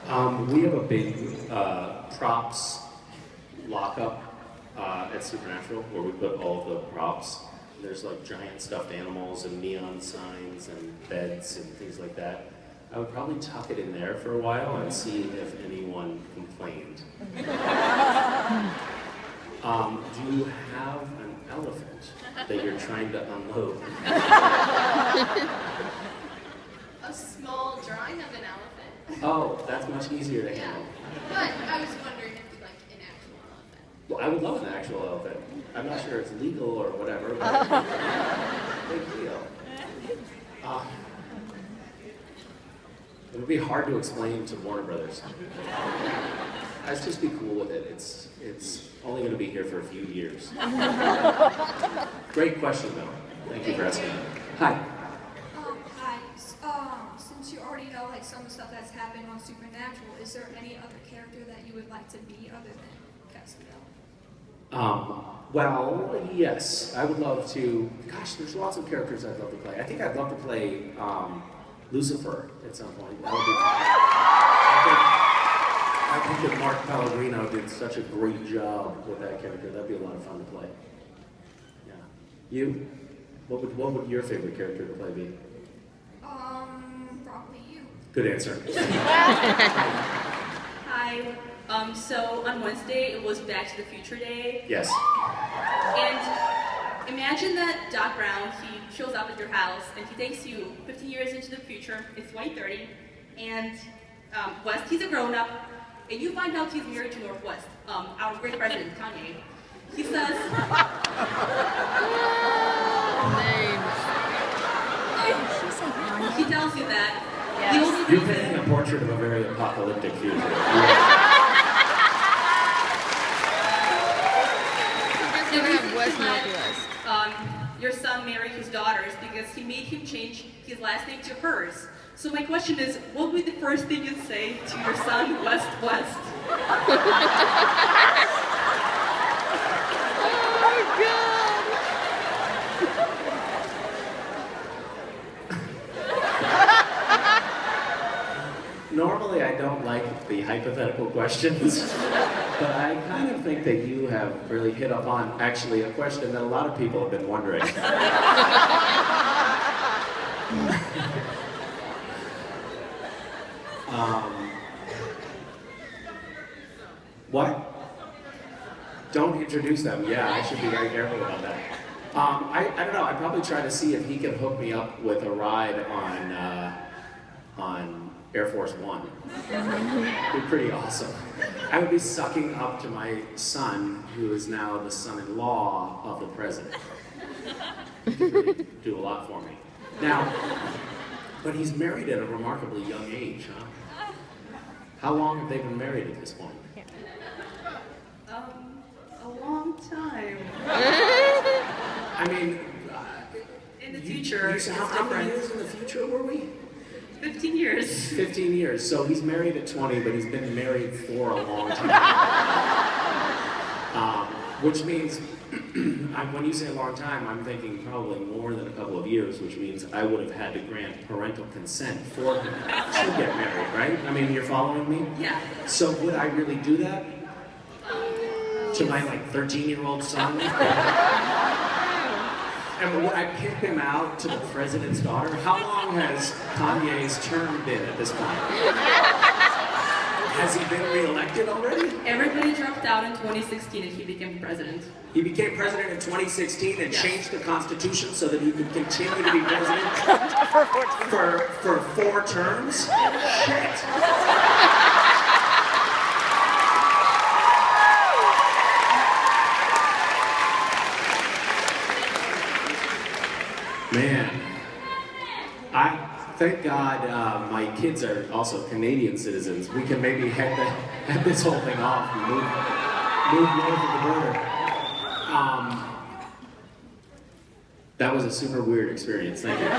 We have a big props lockup at Supernatural where we put all the props. There's like giant stuffed animals and neon signs and beds and things like that. I would probably tuck it in there for a while and see if anyone complained. Do you have an elephant that you're trying to unload? A small drawing of an elephant. Oh, that's much easier to handle. But I was wondering if you'd like an actual elephant. Well, I would love an actual elephant. I'm not sure it's legal or whatever, but big deal. It would be hard to explain to Warner Brothers. I'd just be cool with it. It's only going to be here for a few years. Great question, though. Thank you for asking. Hi. Hi. Since you already know like some of the stuff that's happened on Supernatural, is there any other character that you would like to be other than Castiel? Well, yes. I would love to. Gosh, there's lots of characters I'd love to play. I think I'd love to play Lucifer at some point. That would be fun. I think that Mark Pellegrino did such a great job with that character. That'd be a lot of fun to play. Yeah. You? What would your favorite character to play be? Probably you. Good answer. Hi. So on Wednesday it was Back to the Future Day. Yes. And imagine that Doc Brown, he shows up at your house and he takes you 15 years into the future, it's 2030, and West, he's a grown-up, and you find out he's married to Northwest, our great president, Kanye. He says, he tells you that the only You're reason... painting a portrait of a very apocalyptic future. Your son married his daughters because he made him change his last name to hers. So my question is, what would be the first thing you'd say to your son, West? Normally I don't like the hypothetical questions, but I kind of think that you have really hit up on actually a question that a lot of people have been wondering. What? Don't introduce them. Yeah, I should be very careful about that. I don't know. I'd probably try to see if he could hook me up with a ride on Air Force One. It'd be pretty awesome. I would be sucking up to my son, who is now the son-in-law of the president. He'd really do a lot for me. Now, but he's married at a remarkably young age, huh? How long have they been married at this point? A long time. I mean, In the future, it's how many different. years in the future were we? 15 years. 15 years. So he's married at 20, but he's been married for a long time. Which means, when you say a long time, I'm thinking probably more than a couple of years, which means I would have had to grant parental consent for him to get married, right? I mean, you're following me? Yeah. So would I really do that? To my, 13-year-old son? And would I pick him out to the president's daughter? How long has Kanye's term been at this point? Has he been reelected already? Everybody dropped out in 2016 and he became president. He became president in 2016 and changed the Constitution so that he could continue to be president for 4 terms? Shit! Man, thank God my kids are also Canadian citizens. We can maybe head this whole thing off and move north of the border. That was a super weird experience. Thank you.